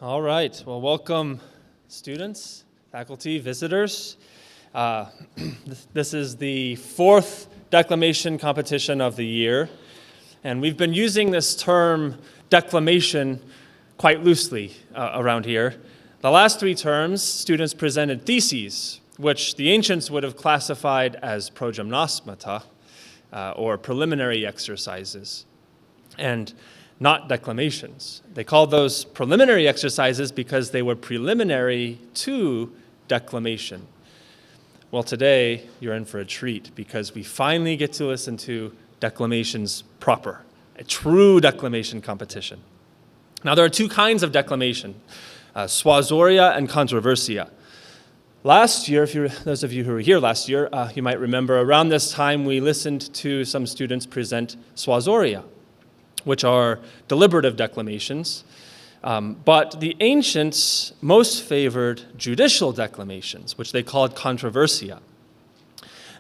All right. Well, welcome, students, faculty, visitors. This is the fourth declamation competition of the year, and we've been using this term declamation quite loosely around here. The last three terms, students presented theses, which the ancients would have classified as progymnosmata, or preliminary exercises, and not declamations. They called those preliminary exercises because they were preliminary to declamation. Well, today you're in for a treat because we finally get to listen to declamations proper, a true declamation competition. Now, there are two kinds of declamation, suasoria and controversia. Last year, those of you who were here last year, you might remember around this time we listened to some students present suasoria, which are deliberative declamations, but the ancients most favored judicial declamations, which they called controversia.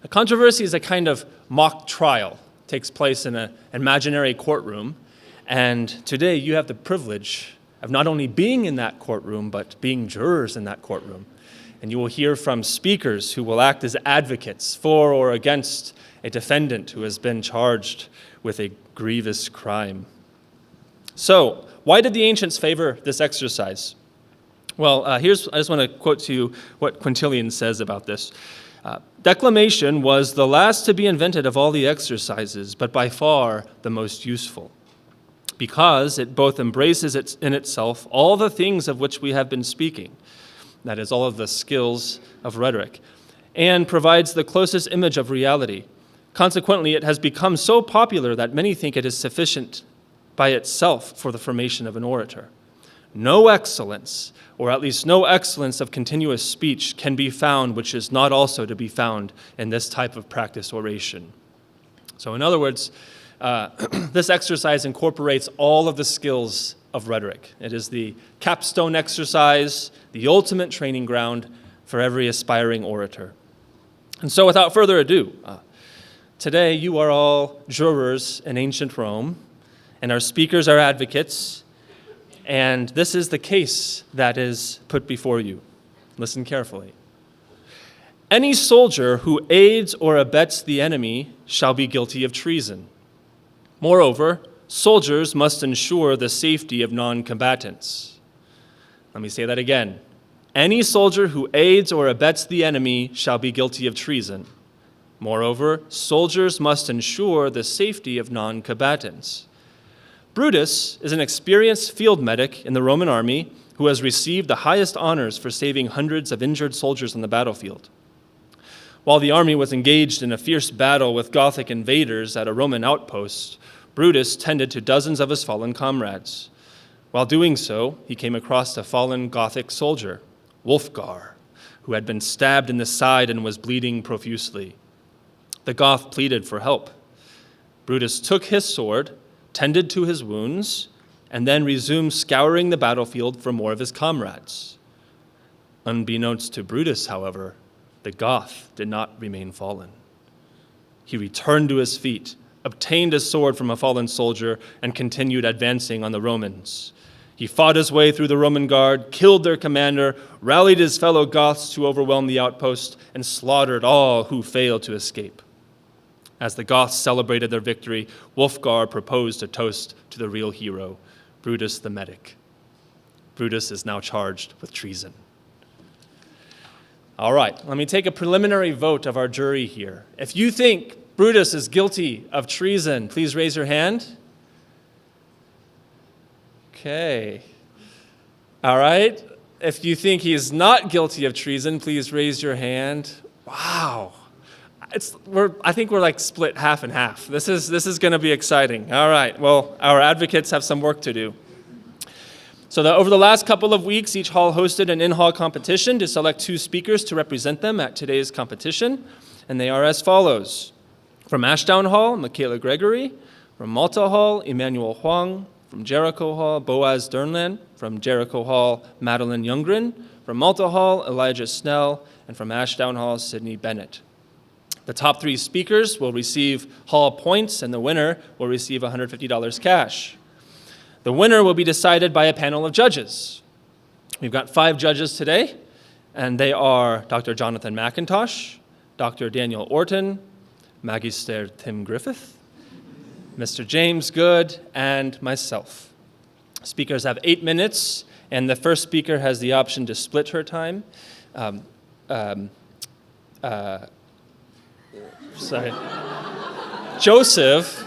A controversy is a kind of mock trial. It takes place in an imaginary courtroom, and today you have the privilege of not only being in that courtroom, but being jurors in that courtroom. And you will hear from speakers who will act as advocates for or against a defendant who has been charged with a grievous crime. So, why did the ancients favor this exercise? Well, I just want to quote to you what Quintilian says about this. Declamation was the last to be invented of all the exercises, but by far the most useful, because it both embraces in itself all the things of which we have been speaking, that is, all of the skills of rhetoric, and provides the closest image of reality. Consequently, it has become so popular that many think it is sufficient by itself for the formation of an orator. No excellence, or at least no excellence of continuous speech, can be found which is not also to be found in this type of practice oration. So in other words, this exercise incorporates all of the skills of rhetoric. It is the capstone exercise, the ultimate training ground for every aspiring orator. And so without further ado, today you are all jurors in ancient Rome, and our speakers are advocates, and this is the case that is put before you. Listen carefully. Any soldier who aids or abets the enemy shall be guilty of treason. Moreover, soldiers must ensure the safety of non-combatants. Let me say that again. Any soldier who aids or abets the enemy shall be guilty of treason. Moreover, soldiers must ensure the safety of non-combatants. Brutus is an experienced field medic in the Roman army who has received the highest honors for saving hundreds of injured soldiers on the battlefield. While the army was engaged in a fierce battle with Gothic invaders at a Roman outpost, Brutus tended to dozens of his fallen comrades. While doing so, he came across a fallen Gothic soldier, Wulfgar, who had been stabbed in the side and was bleeding profusely. The Goth pleaded for help. Brutus took his sword, tended to his wounds, and then resumed scouring the battlefield for more of his comrades. Unbeknownst to Brutus, however, the Goth did not remain fallen. He returned to his feet, obtained a sword from a fallen soldier, and continued advancing on the Romans. He fought his way through the Roman guard, killed their commander, rallied his fellow Goths to overwhelm the outpost, and slaughtered all who failed to escape. As the Goths celebrated their victory, Wulfgar proposed a toast to the real hero, Brutus the medic. Brutus is now charged with treason. All right, let me take a preliminary vote of our jury here. If you think Brutus is guilty of treason, please raise your hand. Okay. All right. If you think he is not guilty of treason, please raise your hand. Wow. I think we're like split half and half. This is going to be exciting. All right. Well, our advocates have some work to do. So over the last couple of weeks, each hall hosted an in-hall competition to select two speakers to represent them at today's competition, and they are as follows. From Ashdown Hall, Michaela Gregory. From Malta Hall, Emmanuel Huang. From Jericho Hall, Boaz Dernland. From Jericho Hall, Madeline Youngren. From Malta Hall, Elijah Snell. And from Ashdown Hall, Sydney Bennett. The top three speakers will receive hall points, and the winner will receive $150 cash. The winner will be decided by a panel of judges. We've got 5 judges today, and they are Dr. Jonathan McIntosh, Dr. Daniel Orton, Magister Tim Griffith, Mr. James Good, and myself. Speakers have 8 minutes, and the first speaker has the option to split her time. Sorry. Joseph.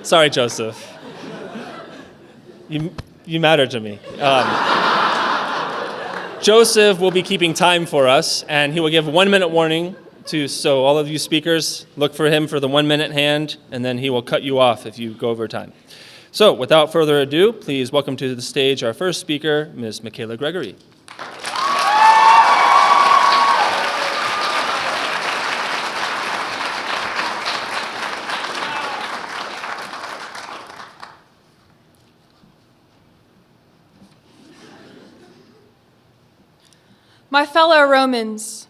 Sorry, Joseph. You matter to me. Joseph will be keeping time for us, and he will give a 1-minute warning so all of you speakers, look for him for the 1-minute hand, and then he will cut you off if you go over time. So, without further ado, please welcome to the stage our first speaker, Ms. Michaela Gregory. My fellow Romans,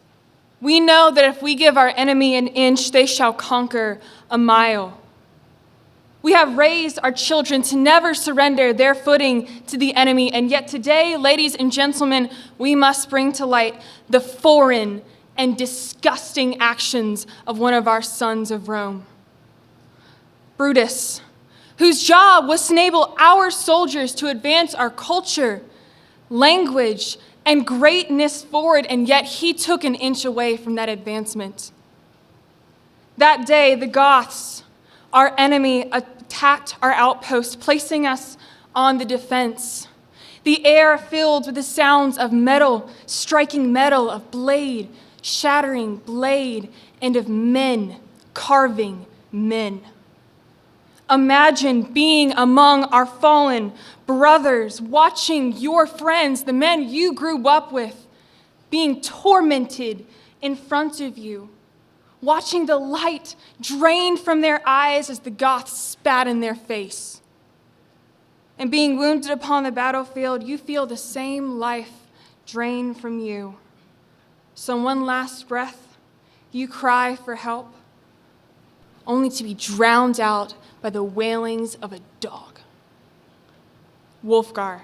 we know that if we give our enemy an inch, they shall conquer a mile. We have raised our children to never surrender their footing to the enemy, and yet today, ladies and gentlemen, we must bring to light the foreign and disgusting actions of one of our sons of Rome. Brutus, whose job was to enable our soldiers to advance our culture, language, and greatness forward, and yet he took an inch away from that advancement. That day, the Goths, our enemy, attacked our outpost, placing us on the defense. The air filled with the sounds of metal, striking metal, of blade, shattering blade, and of men carving men. Imagine being among our fallen brothers, watching your friends, the men you grew up with, being tormented in front of you, watching the light drain from their eyes as the Goths spat in their face. And being wounded upon the battlefield, you feel the same life drain from you. So one last breath, you cry for help, only to be drowned out by the wailings of a dog. Wolfgar,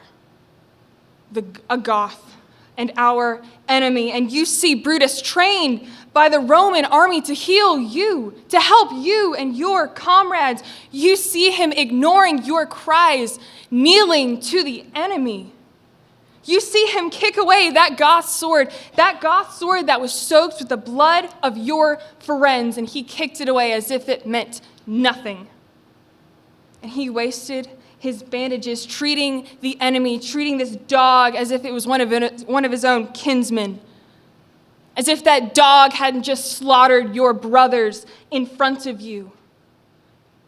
a Goth, and our enemy. And you see Brutus trained by the Roman army to heal you, to help you and your comrades. You see him ignoring your cries, kneeling to the enemy. You see him kick away that Goth sword that was soaked with the blood of your friends, and he kicked it away as if it meant nothing. And he wasted his bandages, treating the enemy, treating this dog as if it was one of his own kinsmen. As if that dog hadn't just slaughtered your brothers in front of you.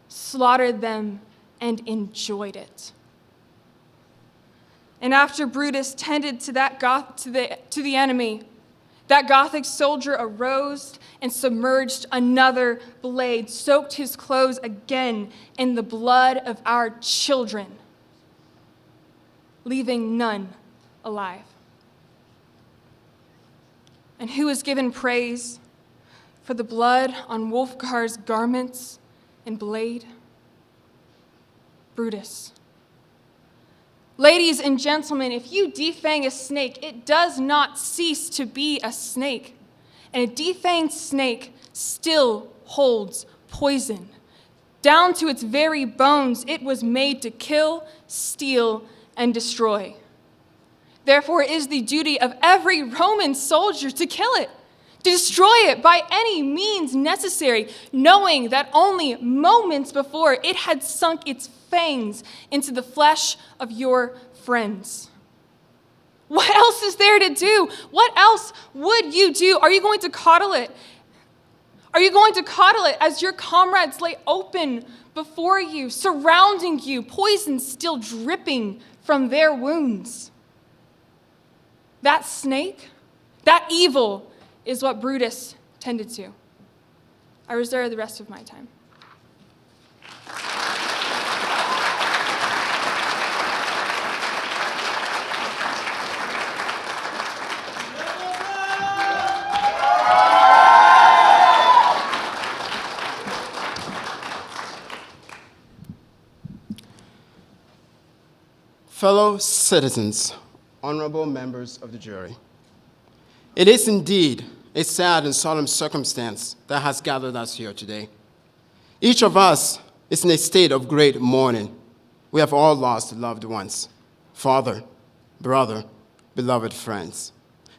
Slaughtered them and enjoyed it. And after Brutus tended to the enemy, that Gothic soldier arose and submerged another blade, soaked his clothes again in the blood of our children, leaving none alive. And who is given praise for the blood on Wolfgar's garments and blade? Brutus. Ladies and gentlemen, if you defang a snake, it does not cease to be a snake. And a defanged snake still holds poison. Down to its very bones, it was made to kill, steal, and destroy. Therefore, it is the duty of every Roman soldier to kill it, to destroy it by any means necessary, knowing that only moments before it had sunk its fangs into the flesh of your friends. What else is there to do? What else would you do? Are you going to coddle it? Are you going to coddle it as your comrades lay open before you, surrounding you, poison still dripping from their wounds? That snake, that evil, is what Brutus tended to. I reserve the rest of my time. fellow citizens, honorable members of the jury, it is indeed a sad and solemn circumstance that has gathered us here today. Each of us is in a state of great mourning. We have all lost loved ones, father, brother, beloved friends.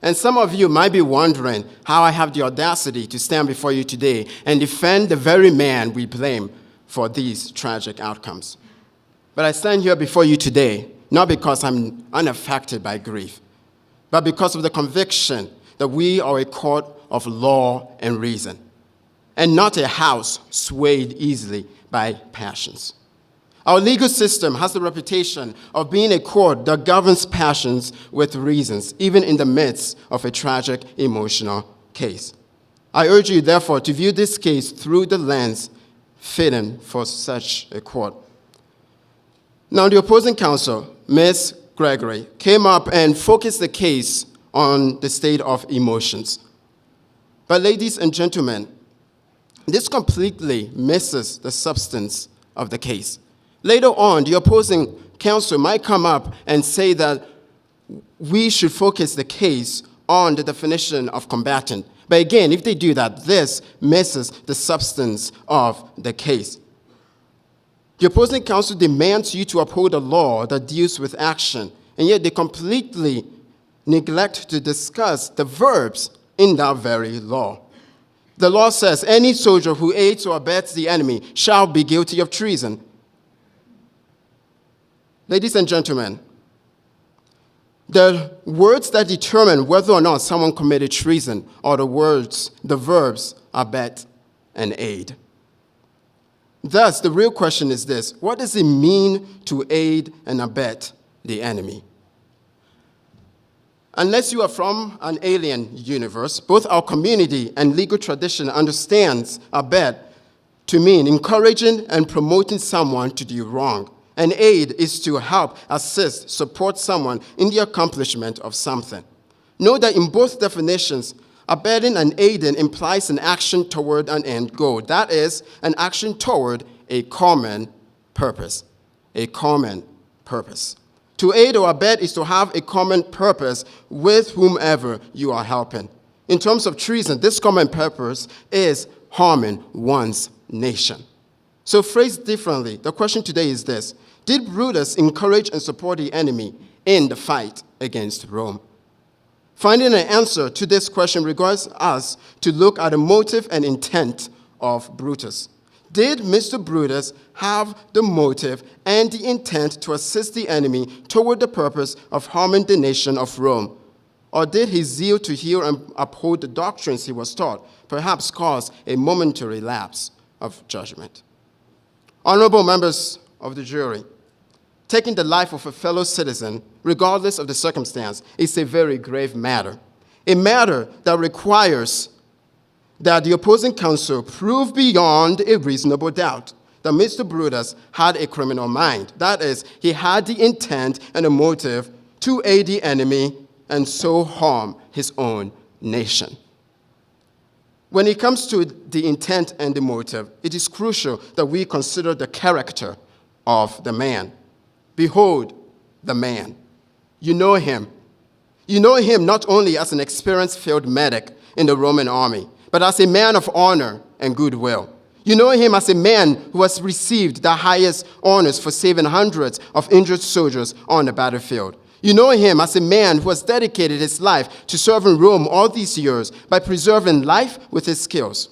And some of you might be wondering how I have the audacity to stand before you today and defend the very man we blame for these tragic outcomes. But I stand here before you today, not because I'm unaffected by grief, but because of the conviction that we are a court of law and reason, and not a house swayed easily by passions. Our legal system has the reputation of being a court that governs passions with reasons, even in the midst of a tragic emotional case. I urge you, therefore, to view this case through the lens fitting for such a court. Now, the opposing counsel, Ms. Gregory, came up and focused the case on the state of emotions. But ladies and gentlemen, this completely misses the substance of the case. Later on, the opposing counsel might come up and say that we should focus the case on the definition of combatant. But again, if they do that, this misses the substance of the case. The opposing counsel demands you to uphold a law that deals with action, and yet they completely neglect to discuss the verbs in that very law. The law says any soldier who aids or abets the enemy shall be guilty of treason. Ladies and gentlemen, the words that determine whether or not someone committed treason are the verbs abet and aid. Thus, the real question is this: what does it mean to aid and abet the enemy? Unless you are from an alien universe, both our community and legal tradition understands abet to mean encouraging and promoting someone to do wrong. And aid is to help, assist, support someone in the accomplishment of something. Note that in both definitions, abetting and aiding implies an action toward an end goal. That is, an action toward a common purpose. A common purpose. To aid or abet is to have a common purpose with whomever you are helping. In terms of treason, this common purpose is harming one's nation. So phrased differently, the question today is this: did Brutus encourage and support the enemy in the fight against Rome? Finding an answer to this question requires us to look at the motive and intent of Brutus. Did Mr. Brutus have the motive and the intent to assist the enemy toward the purpose of harming the nation of Rome? Or did his zeal to hear and uphold the doctrines he was taught perhaps cause a momentary lapse of judgment? Honorable members of the jury, taking the life of a fellow citizen, regardless of the circumstance, is a very grave matter. A matter that requires that the opposing counsel prove beyond a reasonable doubt that Mr. Brutus had a criminal mind. That is, he had the intent and a motive to aid the enemy and so harm his own nation. When it comes to the intent and the motive, it is crucial that we consider the character of the man. Behold the man. You know him. You know him not only as an experienced field medic in the Roman army, but as a man of honor and goodwill. You know him as a man who has received the highest honors for saving hundreds of injured soldiers on the battlefield. You know him as a man who has dedicated his life to serving Rome all these years by preserving life with his skills.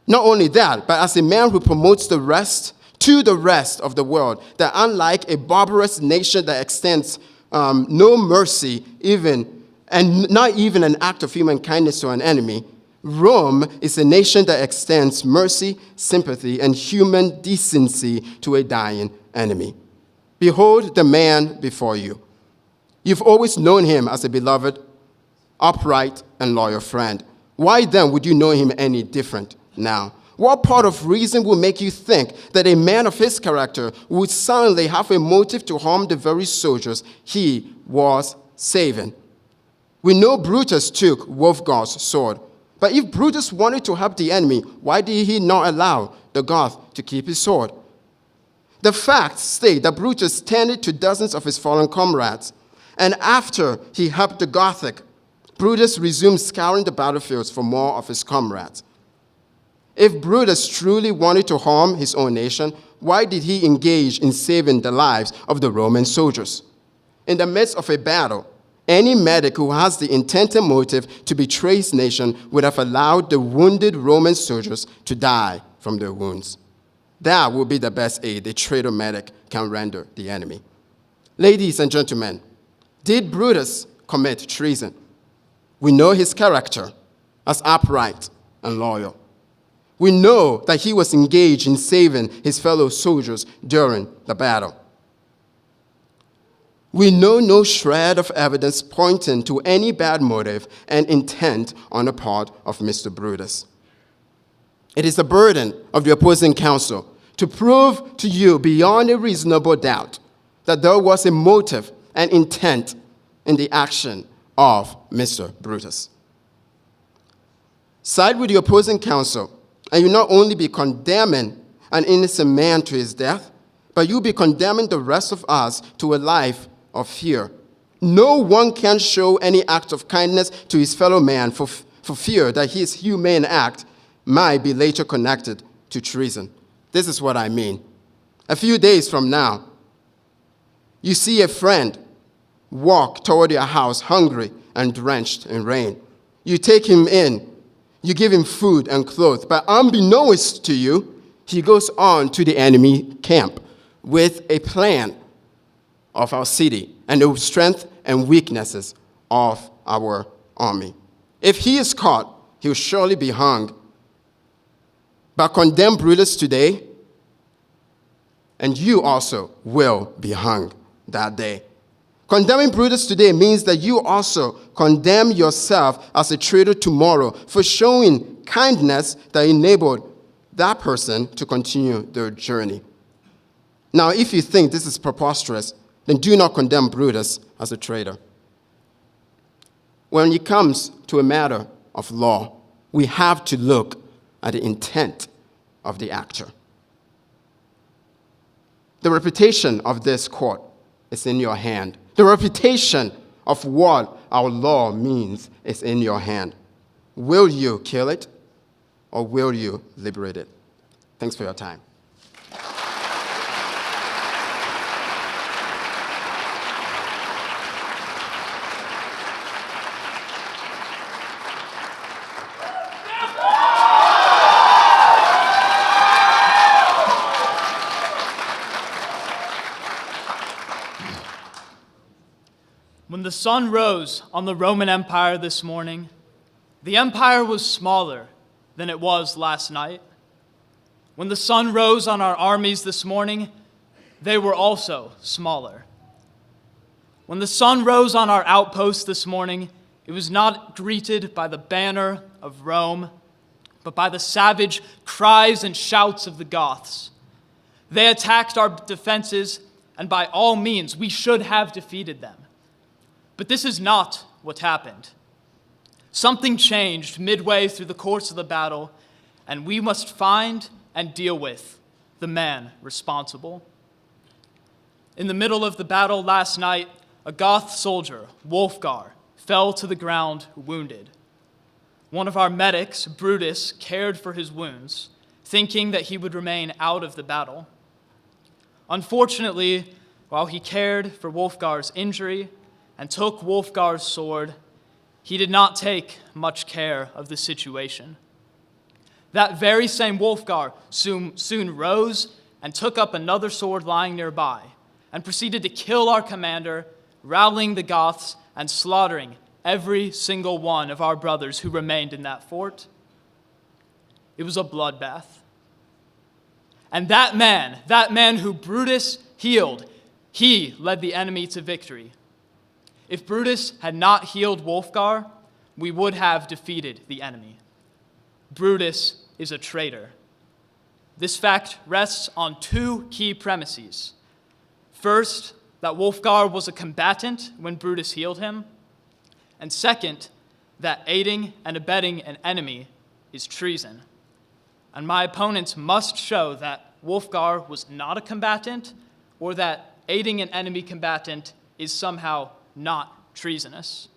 Not only that, but as a man who promotes the rest to the rest of the world, that unlike a barbarous nation that extends no mercy and not even an act of human kindness to an enemy, Rome is a nation that extends mercy, sympathy, and human decency to a dying enemy. Behold the man before you. You've always known him as a beloved, upright, and loyal friend. Why then would you know him any different now? What part of reason will make you think that a man of his character would suddenly have a motive to harm the very soldiers he was saving? We know Brutus took Wolfgar's sword, but if Brutus wanted to help the enemy, why did he not allow the Goth to keep his sword? The facts state that Brutus tended to dozens of his fallen comrades, and after he helped the Gothic, Brutus resumed scouring the battlefields for more of his comrades. If Brutus truly wanted to harm his own nation, why did he engage in saving the lives of the Roman soldiers? In the midst of a battle, any medic who has the intent and motive to betray his nation would have allowed the wounded Roman soldiers to die from their wounds. That would be the best aid a traitor medic can render the enemy. Ladies and gentlemen, did Brutus commit treason? We know his character as upright and loyal. We know that he was engaged in saving his fellow soldiers during the battle. We know no shred of evidence pointing to any bad motive and intent on the part of Mr. Brutus. It is the burden of the opposing counsel to prove to you beyond a reasonable doubt that there was a motive and intent in the action of Mr. Brutus. Side with the opposing counsel, and you not only be condemning an innocent man to his death, but you'll be condemning the rest of us to a life of fear. No one can show any act of kindness to his fellow man for fear that his humane act might be later connected to treason. This is what I mean. A few days from now, you see a friend walk toward your house hungry and drenched in rain. You take him in, you give him food and clothes, but unbeknownst to you, he goes on to the enemy camp with a plan of our city and the strength and weaknesses of our army. If he is caught, he will surely be hung. But condemn Brutus today, and you also will be hung that day. Condemning Brutus today means that you also condemn yourself as a traitor tomorrow for showing kindness that enabled that person to continue their journey. Now, if you think this is preposterous, then do not condemn Brutus as a traitor. When it comes to a matter of law, we have to look at the intent of the actor. The reputation of this court is in your hand. The reputation of what our law means is in your hand. Will you kill it, or will you liberate it? Thanks for your time. When the sun rose on the Roman Empire this morning, the empire was smaller than it was last night. When the sun rose on our armies this morning, they were also smaller. When the sun rose on our outposts this morning, it was not greeted by the banner of Rome, but by the savage cries and shouts of the Goths. They attacked our defenses, and by all means, we should have defeated them. But this is not what happened. Something changed midway through the course of the battle, and we must find and deal with the man responsible. In the middle of the battle last night, a Goth soldier, Wolfgar, fell to the ground wounded. One of our medics, Brutus, cared for his wounds, thinking that he would remain out of the battle. Unfortunately, while he cared for Wolfgar's injury and took Wolfgar's sword, he did not take much care of the situation. That very same Wolfgar soon rose and took up another sword lying nearby and proceeded to kill our commander, rallying the Goths and slaughtering every single one of our brothers who remained in that fort. It was a bloodbath. And that man who Brutus healed, he led the enemy to victory. If Brutus had not healed Wolfgar, we would have defeated the enemy. Brutus is a traitor. This fact rests on two key premises. First, that Wolfgar was a combatant when Brutus healed him. And second, that aiding and abetting an enemy is treason. And my opponents must show that Wulfgar was not a combatant, or that aiding an enemy combatant is somehow not treasonous.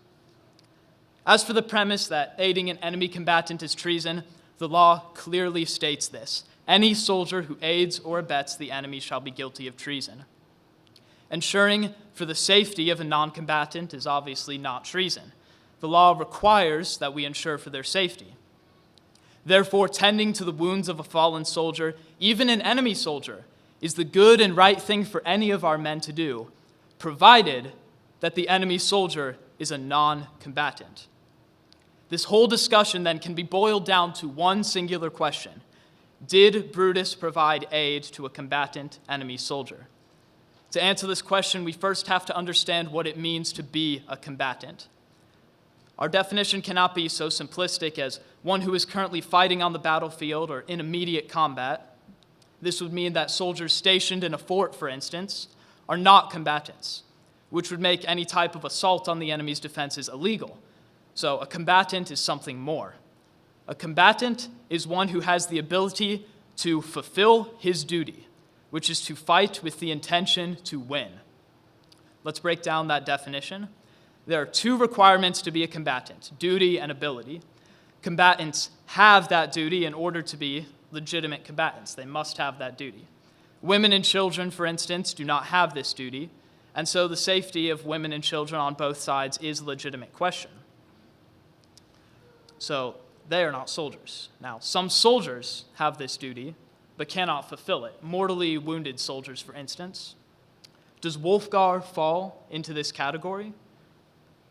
As for the premise that aiding an enemy combatant is treason, the law clearly states this. Any soldier who aids or abets the enemy shall be guilty of treason. Ensuring for the safety of a non-combatant is obviously not treason. The law requires that we ensure for their safety. Therefore, tending to the wounds of a fallen soldier, even an enemy soldier, is the good and right thing for any of our men to do, provided that the enemy soldier is a non-combatant. This whole discussion then can be boiled down to one singular question. Did Brutus provide aid to a combatant enemy soldier? To answer this question, we first have to understand what it means to be a combatant. Our definition cannot be so simplistic as one who is currently fighting on the battlefield or in immediate combat. This would mean that soldiers stationed in a fort, for instance, are not combatants, which would make any type of assault on the enemy's defenses illegal. So a combatant is something more. A combatant is one who has the ability to fulfill his duty, which is to fight with the intention to win. Let's break down that definition. There are two requirements to be a combatant, duty and ability. Combatants have that duty in order to be legitimate combatants. They must have that duty. Women and children, for instance, do not have this duty, and so the safety of women and children on both sides is a legitimate question. So they are not soldiers. Now, some soldiers have this duty, but cannot fulfill it. Mortally wounded soldiers, for instance. Does Wulfgar fall into this category?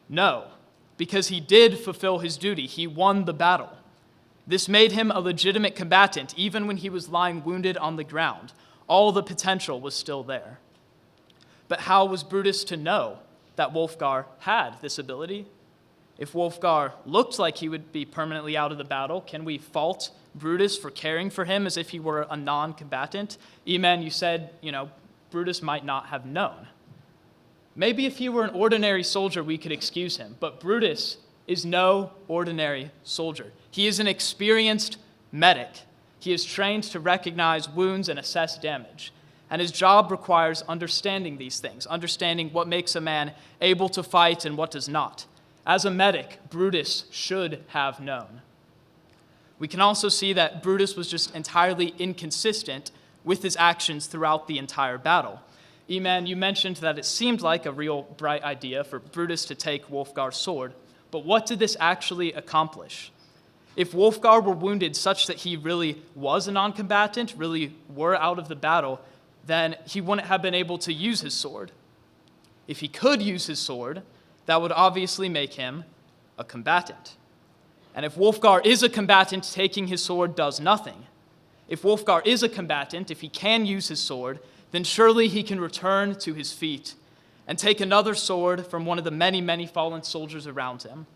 No, because he did fulfill his duty. He won the battle. This made him a legitimate combatant, even when he was lying wounded on the ground. All the potential was still there. But how was Brutus to know that Wulfgar had this ability? If Wulfgar looked like he would be permanently out of the battle, can we fault Brutus for caring for him as if he were a non-combatant? Eman, you said, Brutus might not have known. Maybe if he were an ordinary soldier, we could excuse him, but Brutus is no ordinary soldier. He is an experienced medic. He is trained to recognize wounds and assess damage, and his job requires understanding these things, understanding what makes a man able to fight and what does not. As a medic, Brutus should have known. We can also see that Brutus was just entirely inconsistent with his actions throughout the entire battle. Eman, you mentioned that it seemed like a real bright idea for Brutus to take Wulfgar's sword, but what did this actually accomplish? If Wulfgar were wounded such that he really was a non-combatant, really were out of the battle, then he wouldn't have been able to use his sword. If he could use his sword, that would obviously make him a combatant. And if Wulfgar is a combatant, taking his sword does nothing. If Wulfgar is a combatant, if he can use his sword, then surely he can return to his feet and take another sword from one of the many, many fallen soldiers around him.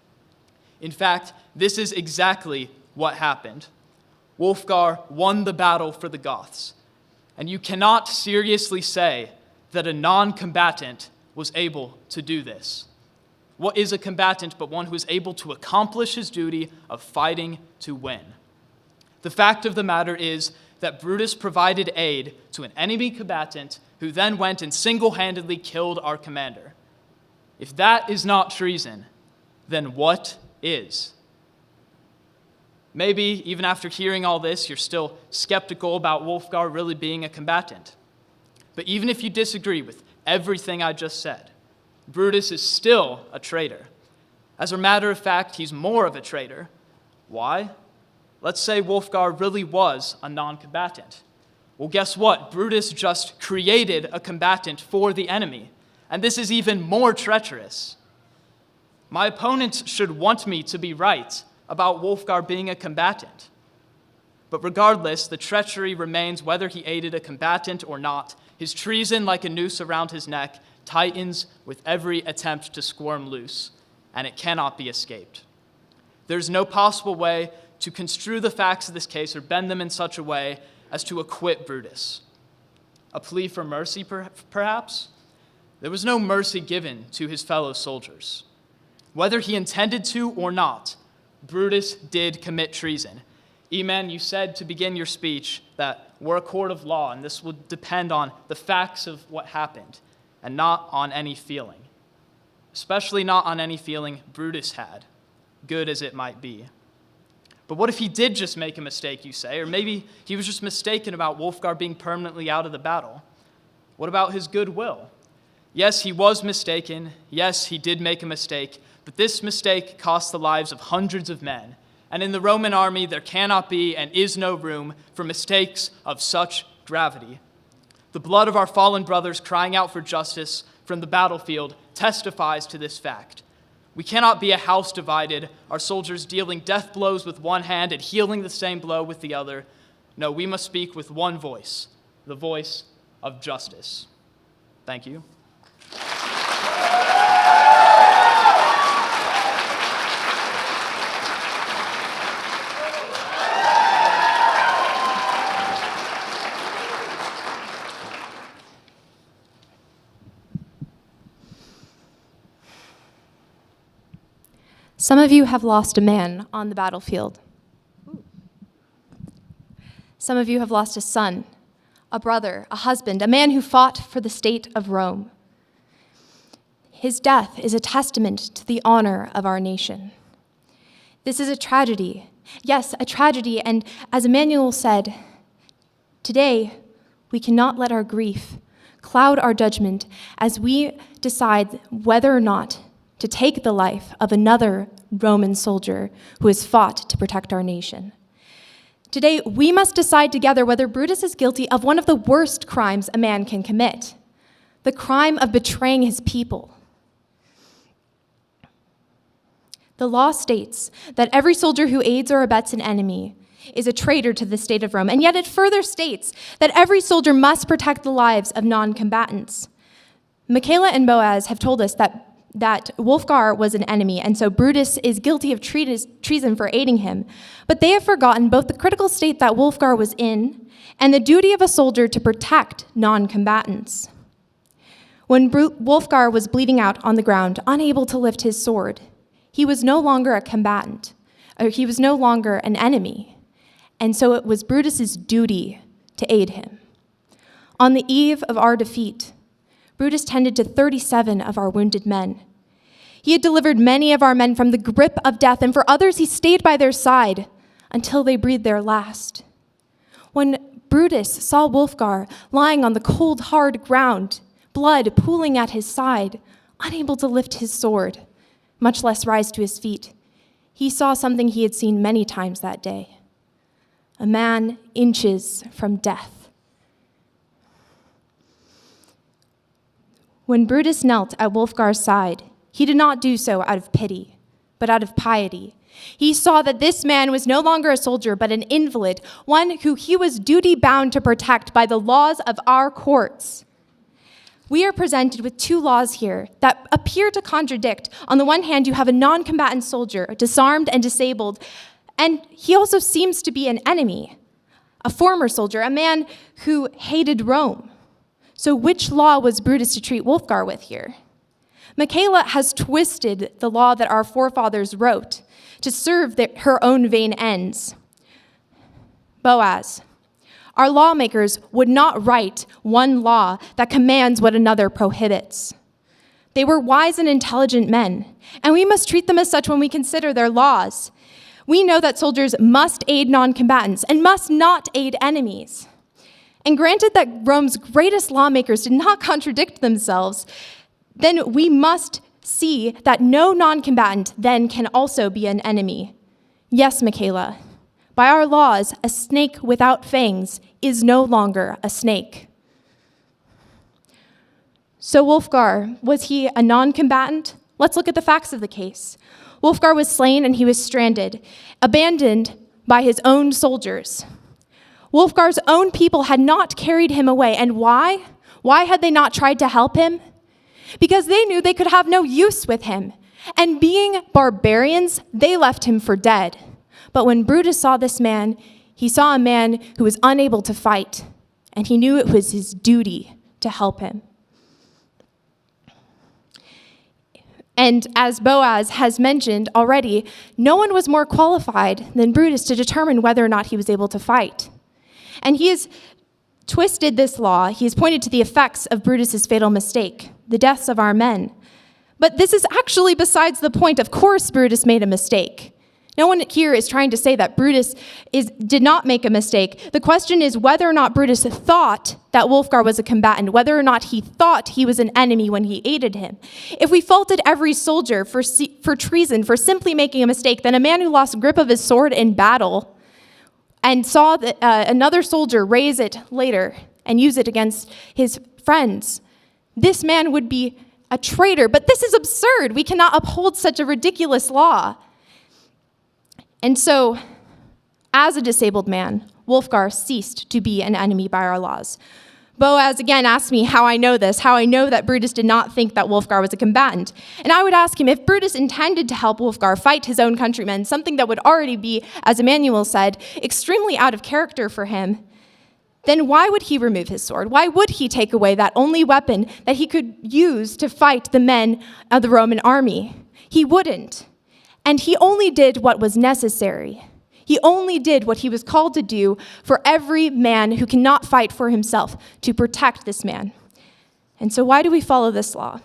In fact, this is exactly what happened. Wulfgar won the battle for the Goths, and you cannot seriously say that a non-combatant was able to do this. What is a combatant but one who is able to accomplish his duty of fighting to win? The fact of the matter is that Brutus provided aid to an enemy combatant who then went and single-handedly killed our commander. If that is not treason, then what is? Maybe even after hearing all this, you're still skeptical about Wulfgar really being a combatant. But even if you disagree with everything I just said, Brutus is still a traitor. As a matter of fact, he's more of a traitor. Why? Let's say Wulfgar really was a non-combatant. Well, guess what? Brutus just created a combatant for the enemy, and this is even more treacherous. My opponents should want me to be right about Wulfgar being a combatant. But regardless, the treachery remains whether he aided a combatant or not. His treason, like a noose around his neck, tightens with every attempt to squirm loose, and it cannot be escaped. There's no possible way to construe the facts of this case or bend them in such a way as to acquit Brutus. A plea for mercy, perhaps? There was no mercy given to his fellow soldiers. Whether he intended to or not, Brutus did commit treason. Eman, you said to begin your speech that we're a court of law, and this will depend on the facts of what happened and not on any feeling, especially not on any feeling Brutus had, good as it might be. But what if he did just make a mistake, you say? Or maybe he was just mistaken about Wulfgar being permanently out of the battle. What about his goodwill? Yes, he was mistaken. Yes, he did make a mistake. But this mistake cost the lives of hundreds of men. And in the Roman army, there cannot be and is no room for mistakes of such gravity. The blood of our fallen brothers crying out for justice from the battlefield testifies to this fact. We cannot be a house divided, our soldiers dealing death blows with one hand and healing the same blow with the other. No, we must speak with one voice, the voice of justice. Thank you. Some of you have lost a man on the battlefield. Some of you have lost a son, a brother, a husband, a man who fought for the state of Rome. His death is a testament to the honor of our nation. This is a tragedy. Yes, a tragedy, and as Emmanuel said, today we cannot let our grief cloud our judgment as we decide whether or not to take the life of another Roman soldier who has fought to protect our nation. Today, we must decide together whether Brutus is guilty of one of the worst crimes a man can commit, the crime of betraying his people. The law states that every soldier who aids or abets an enemy is a traitor to the state of Rome, and yet it further states that every soldier must protect the lives of non-combatants. Michaela and Boaz have told us that Wulfgar was an enemy, and so Brutus is guilty of treason for aiding him. But they have forgotten both the critical state that Wulfgar was in and the duty of a soldier to protect non-combatants. When Wulfgar was bleeding out on the ground, unable to lift his sword, he was no longer a combatant, or he was no longer an enemy, and so it was Brutus's duty to aid him. On the eve of our defeat, Brutus tended to 37 of our wounded men. He had delivered many of our men from the grip of death, and for others he stayed by their side until they breathed their last. When Brutus saw Wulfgar lying on the cold, hard ground, blood pooling at his side, unable to lift his sword, much less rise to his feet, he saw something he had seen many times that day: a man inches from death. When Brutus knelt at Wulfgar's side, he did not do so out of pity, but out of piety. He saw that this man was no longer a soldier, but an invalid, one who he was duty-bound to protect by the laws of our courts. We are presented with two laws here that appear to contradict. On the one hand, you have a non-combatant soldier, disarmed and disabled, and he also seems to be an enemy, a former soldier, a man who hated Rome. So which law was Brutus to treat Wulfgar with here? Michaela has twisted the law that our forefathers wrote to serve her own vain ends. Boaz, our lawmakers would not write one law that commands what another prohibits. They were wise and intelligent men, and we must treat them as such when we consider their laws. We know that soldiers must aid non-combatants and must not aid enemies. And granted that Rome's greatest lawmakers did not contradict themselves, then we must see that no non-combatant then can also be an enemy. Yes, Michaela, by our laws, a snake without fangs is no longer a snake. So Wulfgar, was he a non-combatant? Let's look at the facts of the case. Wulfgar was slain and he was stranded, abandoned by his own soldiers. Wulfgar's own people had not carried him away. And why? Why had they not tried to help him? Because they knew they could have no use with him. And being barbarians, they left him for dead. But when Brutus saw this man, he saw a man who was unable to fight, and he knew it was his duty to help him. And as Boaz has mentioned already, no one was more qualified than Brutus to determine whether or not he was able to fight. And he has twisted this law. He has pointed to the effects of Brutus's fatal mistake, the deaths of our men. But this is actually besides the point. Of course, Brutus made a mistake. No one here is trying to say that Brutus did not make a mistake. The question is whether or not Brutus thought that Wulfgar was a combatant, whether or not he thought he was an enemy when he aided him. If we faulted every soldier for treason, for simply making a mistake, then a man who lost grip of his sword in battle and saw that, another soldier raise it later and use it against his friends, this man would be a traitor. But this is absurd. We cannot uphold such a ridiculous law. And so, as a disabled man, Wulfgar ceased to be an enemy by our laws. Boaz again asked me how I know this, how I know that Brutus did not think that Wulfgar was a combatant. And I would ask him, if Brutus intended to help Wulfgar fight his own countrymen, something that would already be, as Emmanuel said, extremely out of character for him, then why would he remove his sword? Why would he take away that only weapon that he could use to fight the men of the Roman army? He wouldn't. And he only did what was necessary. He only did what he was called to do for every man who cannot fight for himself, to protect this man. And so why do we follow this law?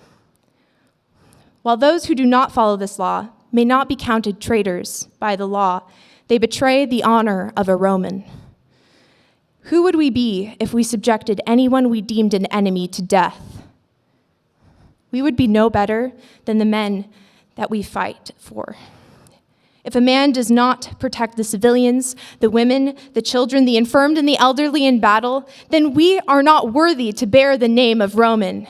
While those who do not follow this law may not be counted traitors by the law, they betray the honor of a Roman. Who would we be if we subjected anyone we deemed an enemy to death? We would be no better than the men that we fight for. If a man does not protect the civilians, the women, the children, the infirmed, and the elderly in battle, then we are not worthy to bear the name of Roman.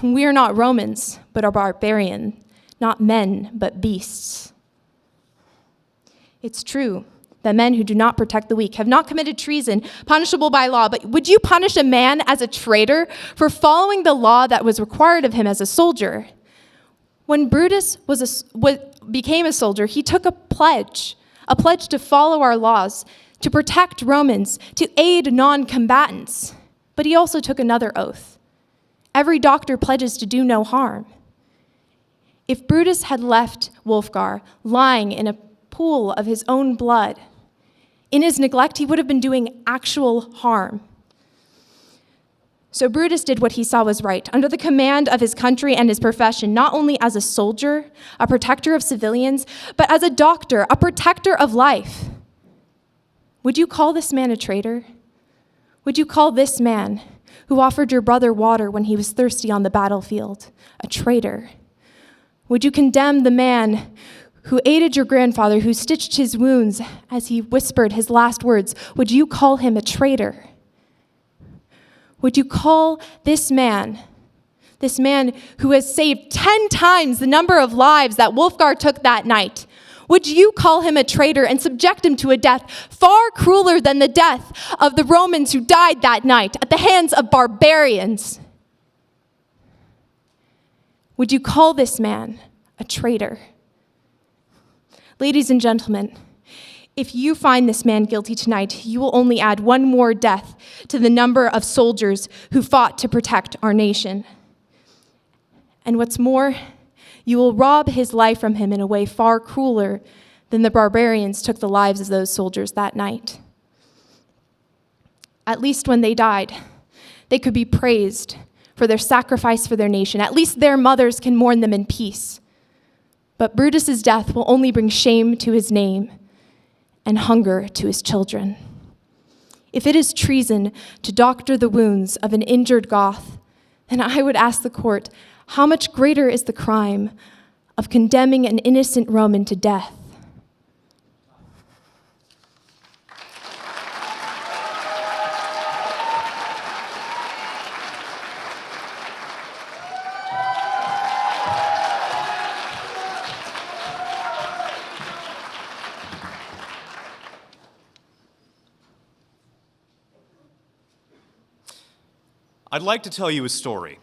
We are not Romans, but are barbarian, not men, but beasts. It's true that men who do not protect the weak have not committed treason, punishable by law, but would you punish a man as a traitor for following the law that was required of him as a soldier? When Brutus became a soldier, he took a pledge to follow our laws, to protect Romans, to aid non-combatants. But he also took another oath. Every doctor pledges to do no harm. If Brutus had left Wulfgar lying in a pool of his own blood, in his neglect, he would have been doing actual harm. So Brutus did what he saw was right, under the command of his country and his profession, not only as a soldier, a protector of civilians, but as a doctor, a protector of life. Would you call this man a traitor? Would you call this man, who offered your brother water when he was thirsty on the battlefield, a traitor? Would you condemn the man who aided your grandfather, who stitched his wounds as he whispered his last words? Would you call him a traitor? Would you call this man who has saved 10 times the number of lives that Wulfgar took that night, would you call him a traitor and subject him to a death far crueler than the death of the Romans who died that night at the hands of barbarians? Would you call this man a traitor? Ladies and gentlemen, if you find this man guilty tonight, you will only add one more death to the number of soldiers who fought to protect our nation. And what's more, you will rob his life from him in a way far crueler than the barbarians took the lives of those soldiers that night. At least when they died, they could be praised for their sacrifice for their nation. At least their mothers can mourn them in peace. But Brutus's death will only bring shame to his name and hunger to his children. If it is treason to doctor the wounds of an injured Goth, then I would ask the court, how much greater is the crime of condemning an innocent Roman to death? I'd like to tell you a story.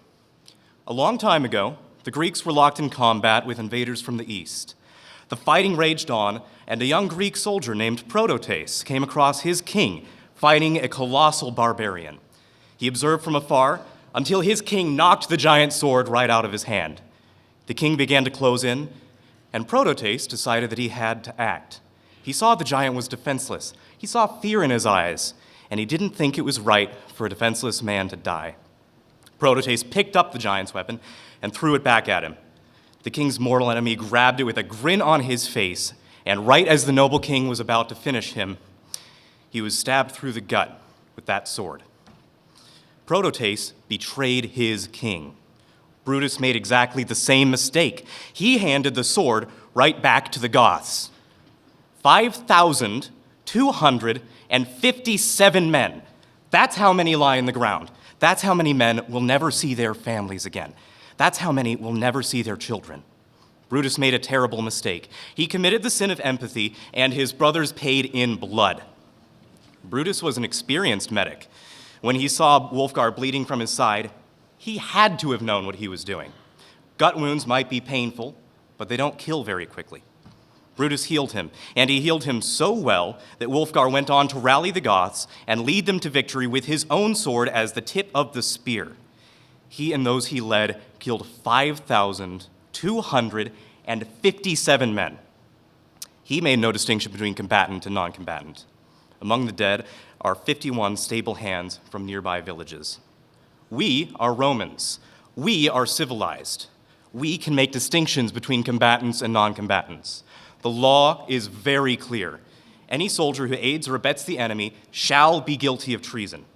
A long time ago, the Greeks were locked in combat with invaders from the east. The fighting raged on, and a young Greek soldier named Prototes came across his king fighting a colossal barbarian. He observed from afar until his king knocked the giant sword right out of his hand. The king began to close in, and Prototes decided that he had to act. He saw the giant was defenseless. He saw fear in his eyes, and he didn't think it was right for a defenseless man to die. Prototace picked up the giant's weapon and threw it back at him. The king's mortal enemy grabbed it with a grin on his face, and right as the noble king was about to finish him, he was stabbed through the gut with that sword. Prototace betrayed his king. Brutus made exactly the same mistake. He handed the sword right back to the Goths. 5,257 men. That's how many lie in the ground. That's how many men will never see their families again. That's how many will never see their children. Brutus made a terrible mistake. He committed the sin of empathy, and his brothers paid in blood. Brutus was an experienced medic. When he saw Wulfgar bleeding from his side, he had to have known what he was doing. Gut wounds might be painful, but they don't kill very quickly. Brutus healed him, and he healed him so well that Wulfgar went on to rally the Goths and lead them to victory with his own sword as the tip of the spear. He and those he led killed 5,257 men. He made no distinction between combatant and non-combatant. Among the dead are 51 stable hands from nearby villages. We are Romans. We are civilized. We can make distinctions between combatants and non-combatants. The law is very clear. Any soldier who aids or abets the enemy shall be guilty of treason.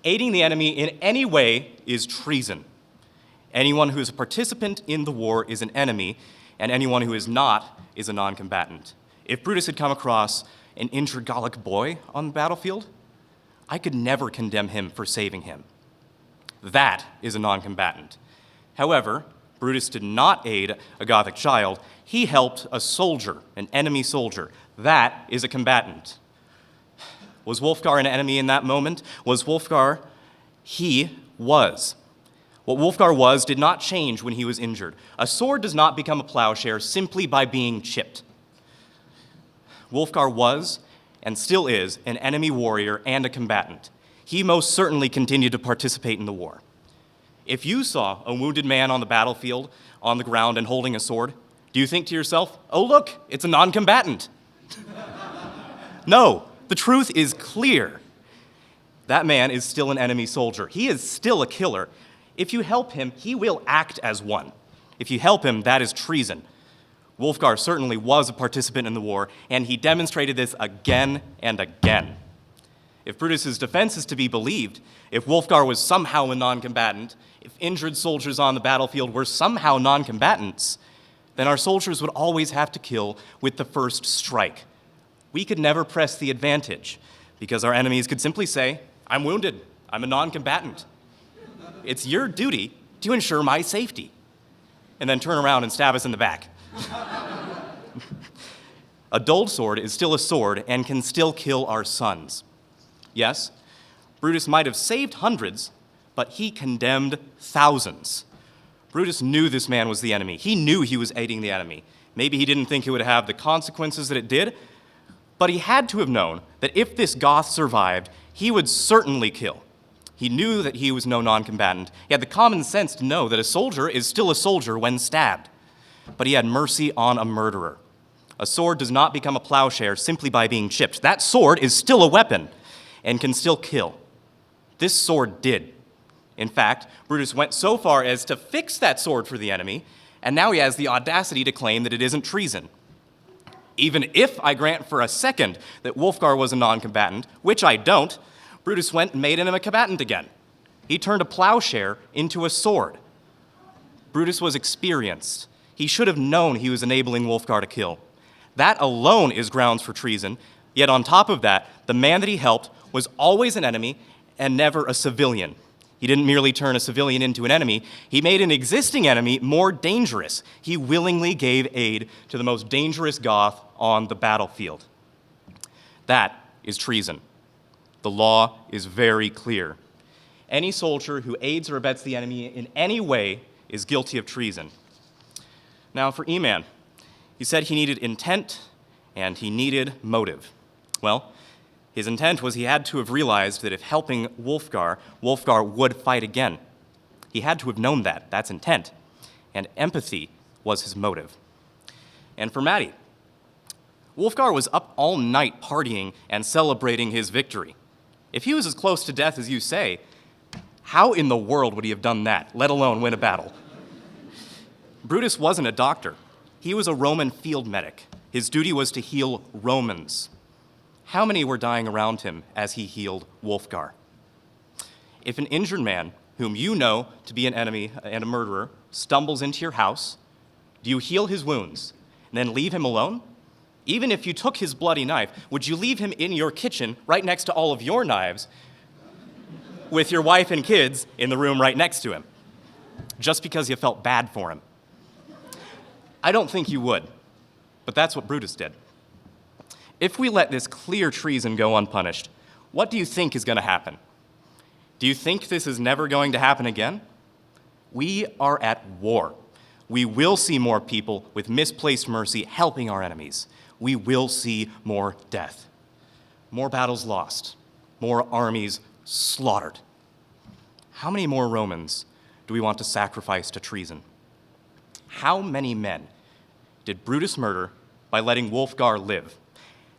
Aiding the enemy in any way is treason. Anyone who is a participant in the war is an enemy, and anyone who is not is a non-combatant. If Brutus had come across an inter-Gallic boy on the battlefield, I could never condemn him for saving him. That is a non-combatant. However, Brutus did not aid a Gothic child. He helped a soldier, an enemy soldier. That is a combatant. Was Wulfgar an enemy in that moment? Was Wulfgar? He was. What Wulfgar was did not change when he was injured. A sword does not become a plowshare simply by being chipped. Wulfgar was, and still is, an enemy warrior and a combatant. He most certainly continued to participate in the war. If you saw a wounded man on the battlefield, on the ground, and holding a sword, do you think to yourself, oh look, it's a non-combatant? No, the truth is clear. That man is still an enemy soldier. He is still a killer. If you help him, he will act as one. If you help him, that is treason. Wulfgar certainly was a participant in the war, and he demonstrated this again and again. If Brutus's defense is to be believed, if Wulfgar was somehow a non-combatant, if injured soldiers on the battlefield were somehow non-combatants, then our soldiers would always have to kill with the first strike. We could never press the advantage, because our enemies could simply say, I'm wounded, I'm a non-combatant. It's your duty to ensure my safety, and then turn around and stab us in the back. A dulled sword is still a sword and can still kill our sons. Yes, Brutus might have saved hundreds, but he condemned thousands. Brutus knew this man was the enemy. He knew he was aiding the enemy. Maybe he didn't think it would have the consequences that it did, but he had to have known that if this Goth survived, he would certainly kill. He knew that he was no non-combatant. He had the common sense to know that a soldier is still a soldier when stabbed. But he had mercy on a murderer. A sword does not become a plowshare simply by being chipped. That sword is still a weapon and can still kill. This sword did. In fact, Brutus went so far as to fix that sword for the enemy, and now he has the audacity to claim that it isn't treason. Even if I grant for a second that Wulfgar was a non-combatant, which I don't, Brutus went and made him a combatant again. He turned a plowshare into a sword. Brutus was experienced. He should have known he was enabling Wulfgar to kill. That alone is grounds for treason, yet on top of that, the man that he helped was always an enemy and never a civilian. He didn't merely turn a civilian into an enemy, he made an existing enemy more dangerous. He willingly gave aid to the most dangerous Goth on the battlefield. That is treason. The law is very clear. Any soldier who aids or abets the enemy in any way is guilty of treason. Now for Eman, he said he needed intent and he needed motive. Well, his intent was he had to have realized that if helping Wulfgar, Wulfgar would fight again. He had to have known that. That's intent. And empathy was his motive. And for Maddie, Wulfgar was up all night partying and celebrating his victory. If he was as close to death as you say, how in the world would he have done that, let alone win a battle? Brutus wasn't a doctor. He was a Roman field medic. His duty was to heal Romans. How many were dying around him as he healed Wulfgar? If an injured man, whom you know to be an enemy and a murderer, stumbles into your house, do you heal his wounds and then leave him alone? Even if you took his bloody knife, would you leave him in your kitchen right next to all of your knives with your wife and kids in the room right next to him, just because you felt bad for him? I don't think you would, but that's what Brutus did. If we let this clear treason go unpunished, what do you think is going to happen? Do you think this is never going to happen again? We are at war. We will see more people with misplaced mercy helping our enemies. We will see more death, more battles lost, more armies slaughtered. How many more Romans do we want to sacrifice to treason? How many men did Brutus murder by letting Wulfgar live?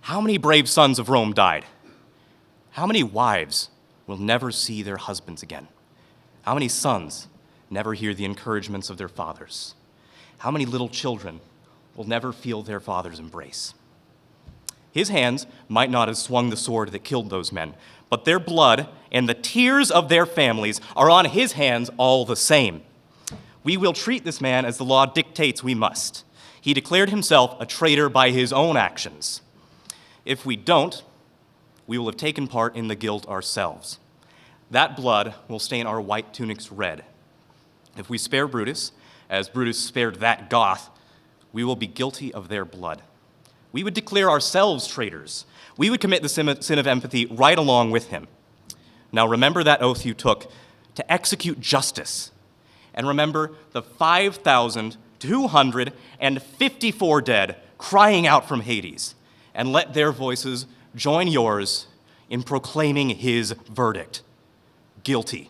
How many brave sons of Rome died? How many wives will never see their husbands again? How many sons never hear the encouragements of their fathers? How many little children will never feel their father's embrace? His hands might not have swung the sword that killed those men, but their blood and the tears of their families are on his hands all the same. We will treat this man as the law dictates we must. He declared himself a traitor by his own actions. If we don't, we will have taken part in the guilt ourselves. That blood will stain our white tunics red. If we spare Brutus, as Brutus spared that Goth, we will be guilty of their blood. We would declare ourselves traitors. We would commit the sin of empathy right along with him. Now remember that oath you took to execute justice. And remember the 5,254 dead crying out from Hades. And let their voices join yours in proclaiming his verdict. Guilty.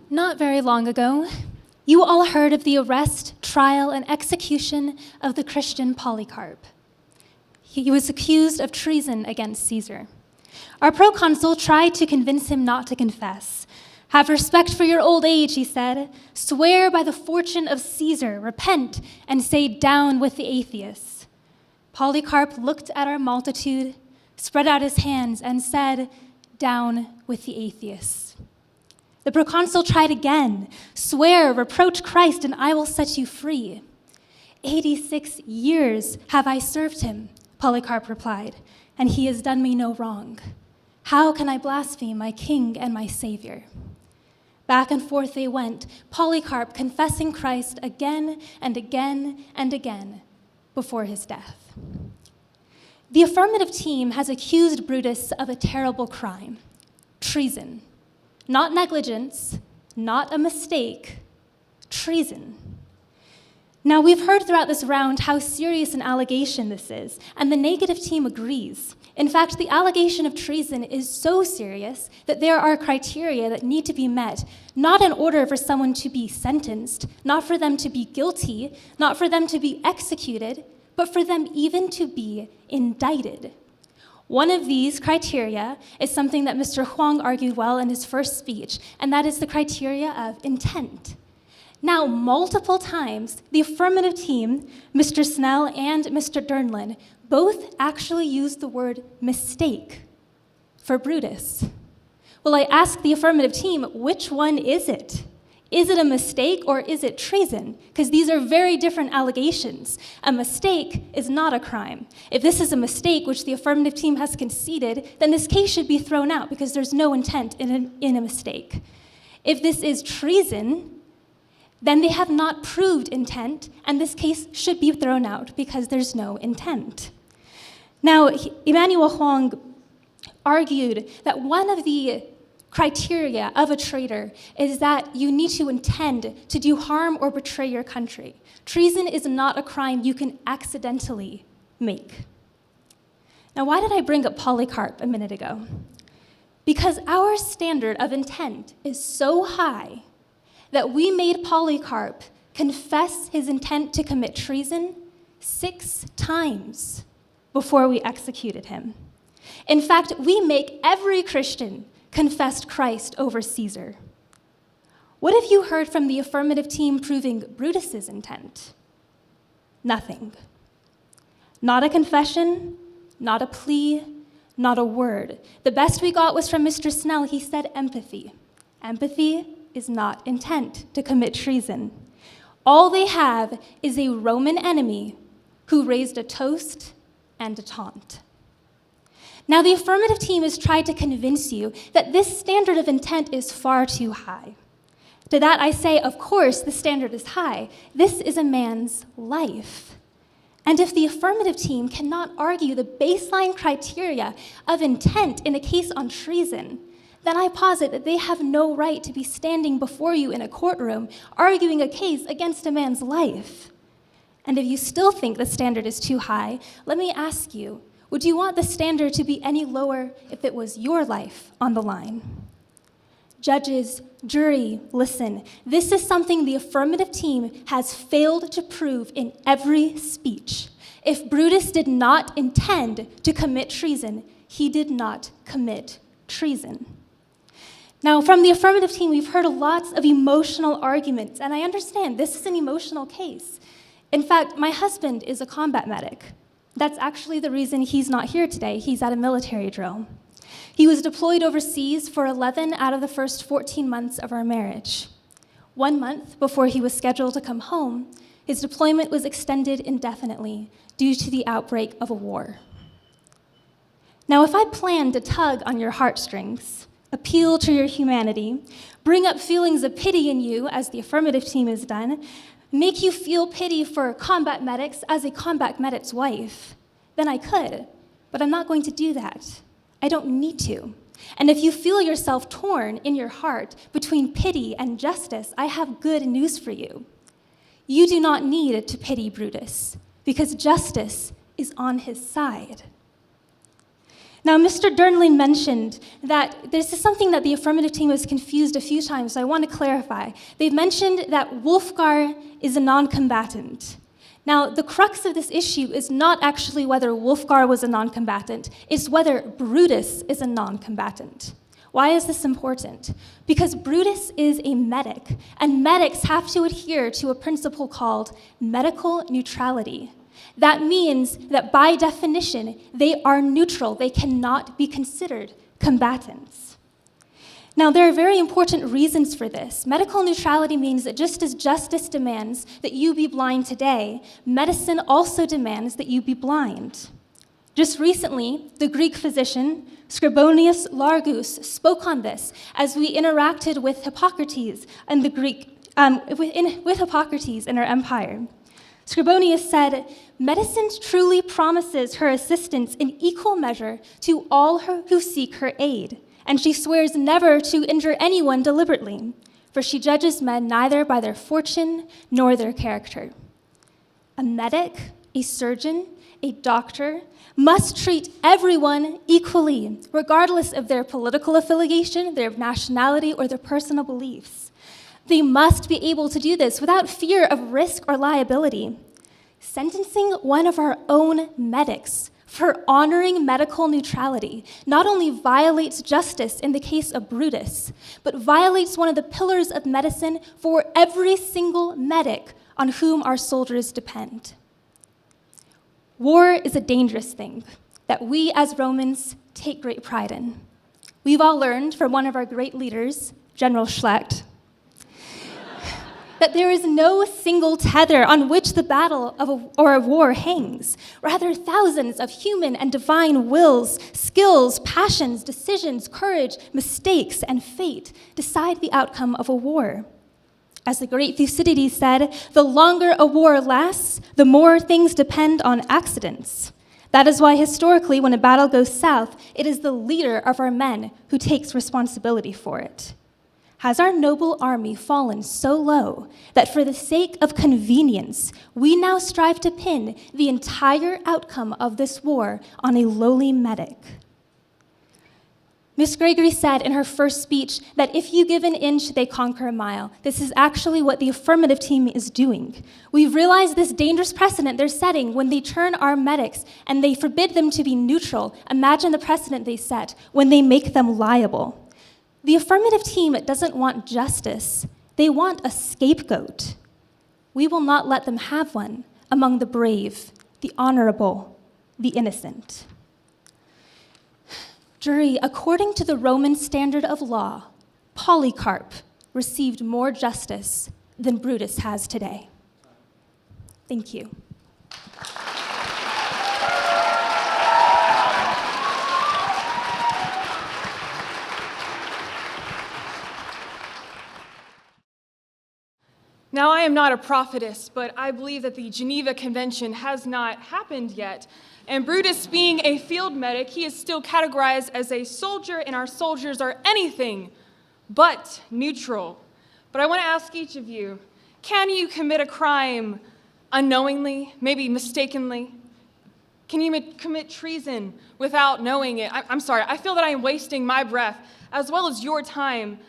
Not very long ago, you all heard of the arrest, trial, and execution of the Christian Polycarp. He was accused of treason against Caesar. Our proconsul tried to convince him not to confess. "Have respect for your old age," he said. "Swear by the fortune of Caesar, repent, and say down with the atheists." Polycarp looked at our multitude, spread out his hands, and said, "Down with the atheists." The proconsul tried again. "Swear, reproach Christ, and I will set you free." 86 years have I served him," Polycarp replied, "and he has done me no wrong. How can I blaspheme my king and my savior?" Back and forth they went, Polycarp confessing Christ again and again and again before his death. The affirmative team has accused Brutus of a terrible crime, treason. Not negligence, not a mistake, treason. Now, we've heard throughout this round how serious an allegation this is, and the negative team agrees. In fact, the allegation of treason is so serious that there are criteria that need to be met, not in order for someone to be sentenced, not for them to be guilty, not for them to be executed, but for them even to be indicted. One of these criteria is something that Mr. Huang argued well in his first speech, and that is the criteria of intent. Now, multiple times, the affirmative team, Mr. Snell and Mr. Dernlin, both actually used the word mistake for Brutus. Well, I asked the affirmative team, which one is it? Is it a mistake or is it treason? Because these are very different allegations. A mistake is not a crime. If this is a mistake, which the affirmative team has conceded, then this case should be thrown out because there's no intent in a mistake. If this is treason, then they have not proved intent, and this case should be thrown out because there's no intent. Now, Emmanuel Huang argued that one of the criteria of a traitor is that you need to intend to do harm or betray your country. Treason is not a crime you can accidentally make. Now, why did I bring up Polycarp a minute ago? Because our standard of intent is so high that we made Polycarp confess his intent to commit treason 6 times before we executed him. In fact, we make every Christian confess Christ over Caesar. What have you heard from the affirmative team proving Brutus's intent? Nothing. Not a confession, not a plea, not a word. The best we got was from Mr. Snell. He said empathy. Empathy is not intent to commit treason. All they have is a Roman enemy who raised a toast and a taunt. Now, the affirmative team has tried to convince you that this standard of intent is far too high. To that I say, of course, the standard is high. This is a man's life. And if the affirmative team cannot argue the baseline criteria of intent in a case on treason, then I posit that they have no right to be standing before you in a courtroom arguing a case against a man's life. And if you still think the standard is too high, let me ask you, would you want the standard to be any lower if it was your life on the line? Judges, jury, listen. This is something the affirmative team has failed to prove in every speech. If Brutus did not intend to commit treason, he did not commit treason. Now, from the affirmative team, we've heard lots of emotional arguments, and I understand this is an emotional case. In fact, my husband is a combat medic. That's actually the reason he's not here today. He's at a military drill. He was deployed overseas for 11 out of the first 14 months of our marriage. 1 month before he was scheduled to come home, his deployment was extended indefinitely due to the outbreak of a war. Now, if I plan to tug on your heartstrings, appeal to your humanity, bring up feelings of pity in you, as the affirmative team has done, make you feel pity for combat medics as a combat medic's wife, then I could, but I'm not going to do that. I don't need to. And if you feel yourself torn in your heart between pity and justice, I have good news for you. You do not need to pity Brutus, because justice is on his side. Now, Mr. Dernley mentioned that this is something that the affirmative team has confused a few times, so I want to clarify. They've mentioned that Wolfgar is a non-combatant. Now, the crux of this issue is not actually whether Wolfgar was a non-combatant, it's whether Brutus is a non-combatant. Why is this important? Because Brutus is a medic, and medics have to adhere to a principle called medical neutrality. That means that by definition, they are neutral. They cannot be considered combatants. Now, there are very important reasons for this. Medical neutrality means that just as justice demands that you be blind today, medicine also demands that you be blind. Just recently, the Greek physician Scribonius Largus spoke on this as we interacted with Hippocrates and the Greek, with Hippocrates in our empire. Scribonius said, "Medicine truly promises her assistance in equal measure to all who seek her aid, and she swears never to injure anyone deliberately, for she judges men neither by their fortune nor their character." A medic, a surgeon, a doctor must treat everyone equally, regardless of their political affiliation, their nationality, or their personal beliefs. They must be able to do this without fear of risk or liability. Sentencing one of our own medics for honoring medical neutrality not only violates justice in the case of Brutus, but violates one of the pillars of medicine for every single medic on whom our soldiers depend. War is a dangerous thing that we as Romans take great pride in. We've all learned from one of our great leaders, General Schlecht, that there is no single tether on which the battle or a war hangs. Rather, thousands of human and divine wills, skills, passions, decisions, courage, mistakes, and fate decide the outcome of a war. As the great Thucydides said, the longer a war lasts, the more things depend on accidents. That is why historically, when a battle goes south, it is the leader of our men who takes responsibility for it. Has our noble army fallen so low that for the sake of convenience, we now strive to pin the entire outcome of this war on a lowly medic? Miss Gregory said in her first speech that if you give an inch, they conquer a mile. This is actually what the affirmative team is doing. We've realized this dangerous precedent they're setting when they turn our medics and they forbid them to be neutral. Imagine the precedent they set when they make them liable. The affirmative team doesn't want justice. They want a scapegoat. We will not let them have one among the brave, the honorable, the innocent. Jury, according to the Roman standard of law, Polycarp received more justice than Brutus has today. Thank you. Now, I am not a prophetess, but I believe that the Geneva Convention has not happened yet. And Brutus, being a field medic, he is still categorized as a soldier, and our soldiers are anything but neutral. But I want to ask each of you, can you commit a crime unknowingly, maybe mistakenly? Can you commit treason without knowing it? I'm sorry, I feel that I am wasting my breath as well as your time.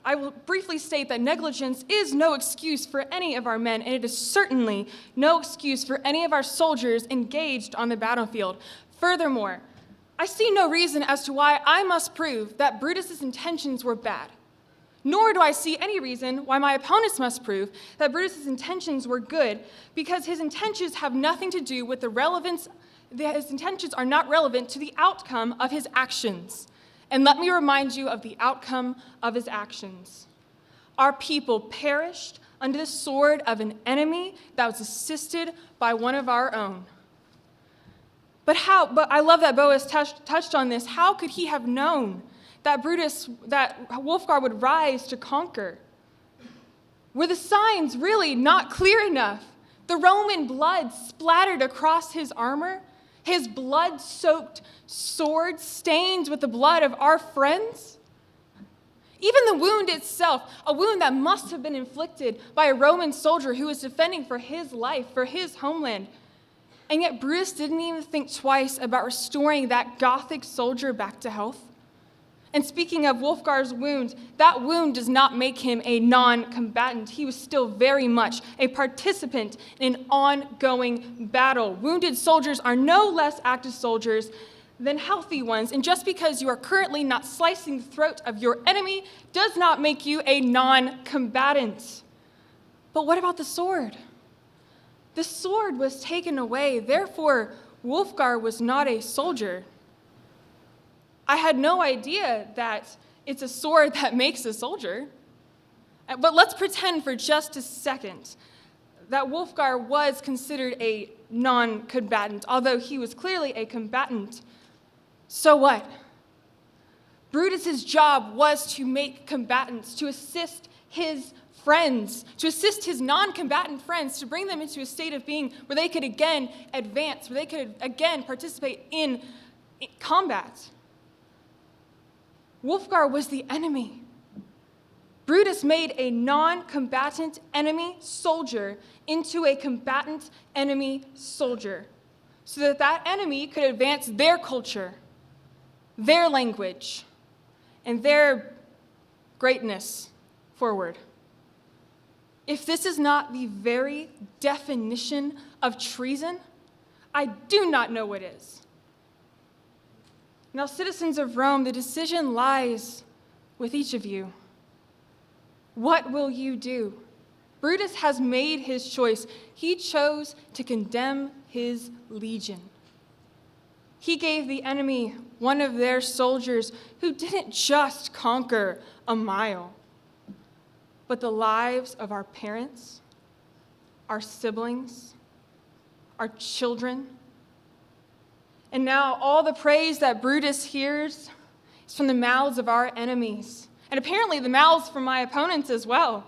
I will briefly state that negligence is no excuse for any of our men, and it is certainly no excuse for any of our soldiers engaged on the battlefield. Furthermore, I see no reason as to why I must prove that Brutus's intentions were bad, nor do I see any reason why my opponents must prove that Brutus's intentions were good, because his intentions have nothing to do with the relevance. His intentions are not relevant to the outcome of his actions. And let me remind you of the outcome of his actions. Our people perished under the sword of an enemy that was assisted by one of our own. But I love that Boaz touched on this. How could he have known that Wulfgar would rise to conquer? Were the signs really not clear enough? The Roman blood splattered across his armor, his blood-soaked sword stained with the blood of our friends? Even the wound itself, a wound that must have been inflicted by a Roman soldier who was defending for his life, for his homeland. And yet Brutus didn't even think twice about restoring that Gothic soldier back to health. And speaking of Wulfgar's wound, that wound does not make him a non-combatant. He was still very much a participant in an ongoing battle. Wounded soldiers are no less active soldiers than healthy ones. And just because you are currently not slicing the throat of your enemy does not make you a non-combatant. But what about the sword? The sword was taken away. Therefore, Wulfgar was not a soldier. I had no idea that it's a sword that makes a soldier. But let's pretend for just a second that Wulfgar was considered a non-combatant, although he was clearly a combatant. So what? Brutus's job was to make combatants, to assist his friends, to assist his non-combatant friends, to bring them into a state of being where they could again advance, where they could again participate in combat. Wulfgar was the enemy. Brutus made a non-combatant enemy soldier into a combatant enemy soldier so that that enemy could advance their culture, their language, and their greatness forward. If this is not the very definition of treason, I do not know what is. Now, citizens of Rome, the decision lies with each of you. What will you do? Brutus has made his choice. He chose to condemn his legion. He gave the enemy one of their soldiers who didn't just conquer a mile, but the lives of our parents, our siblings, our children. And now all the praise that Brutus hears is from the mouths of our enemies, and apparently the mouths from my opponents as well.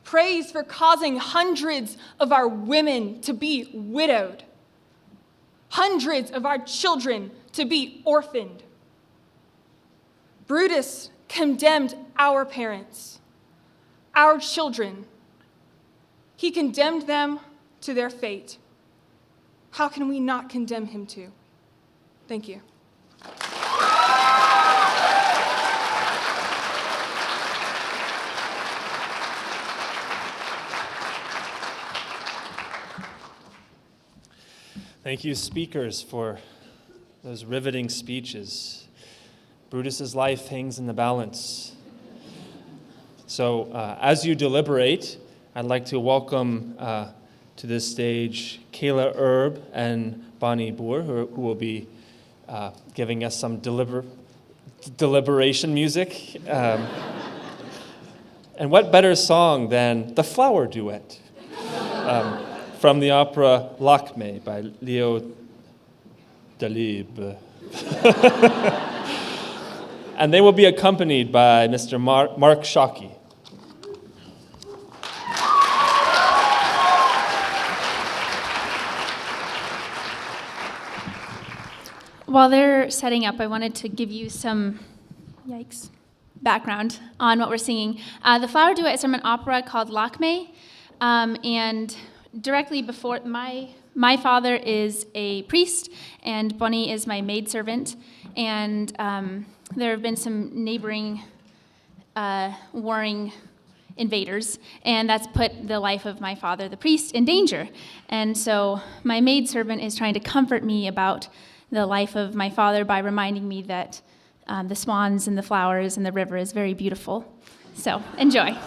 Praise for causing hundreds of our women to be widowed, hundreds of our children to be orphaned. Brutus condemned our parents, our children. He condemned them to their fate. How can we not condemn him too? Thank you. Thank you, speakers, for those riveting speeches. Brutus's life hangs in the balance. So as you deliberate, I'd like to welcome to this stage Kayla Erb and Bonnie Boer, who will be giving us some deliberation music. And what better song than the Flower Duet from the opera Lakme by Leo Delibes. And they will be accompanied by Mr. Mark Shockey. While they're setting up, I wanted to give you some, background on what we're singing. The Flower Duet is from an opera called Lakme, and directly before, my father is a priest, and Bonnie is my maidservant, and there have been some neighboring warring invaders, and that's put the life of my father, the priest, in danger. And so my maidservant is trying to comfort me about the life of my father by reminding me that the swans and the flowers and the river is very beautiful. So enjoy.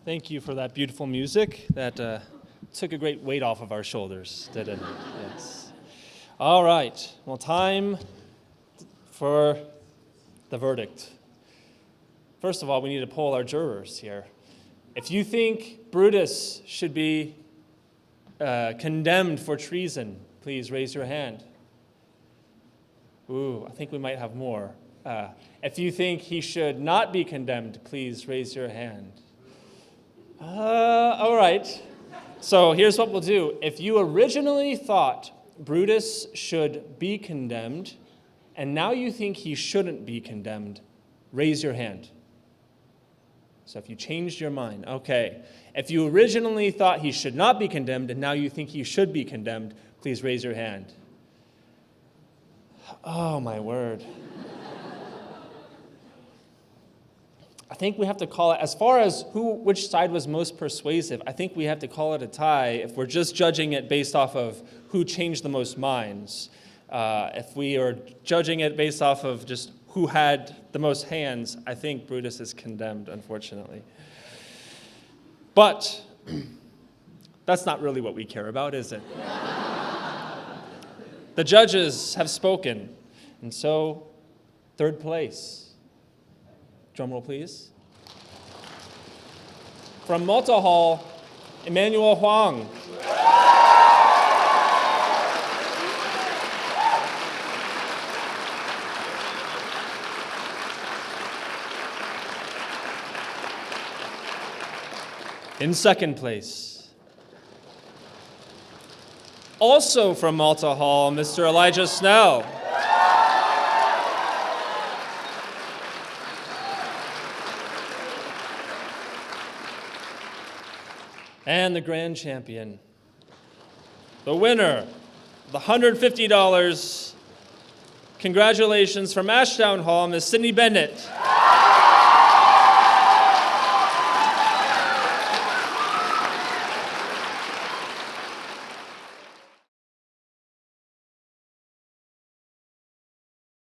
Thank you for that beautiful music that took a great weight off of our shoulders, didn't it? Yes. All right. Well, time for the verdict. First of all, we need to poll our jurors here. If you think Brutus should be condemned for treason, please raise your hand. Ooh, I think we might have more. If you think he should not be condemned, please raise your hand. All right. So here's what we'll do. If you originally thought Brutus should be condemned, and now you think he shouldn't be condemned, raise your hand. So if you changed your mind, okay. If you originally thought he should not be condemned, and now you think he should be condemned, please raise your hand. Oh, my word. I think we have to call it, as far as which side was most persuasive, I think we have to call it a tie if we're just judging it based off of who changed the most minds. If we are judging it based off of just who had the most hands, I think Brutus is condemned, unfortunately. But that's not really what we care about, is it? The judges have spoken, and so third place. Drum roll, please. From Malta Hall, Emmanuel Huang. In second place, also from Malta Hall, Mr. Elijah Snell. And the grand champion, the winner, the $150. Congratulations from Ashdown Hall, Ms. Sydney Bennett.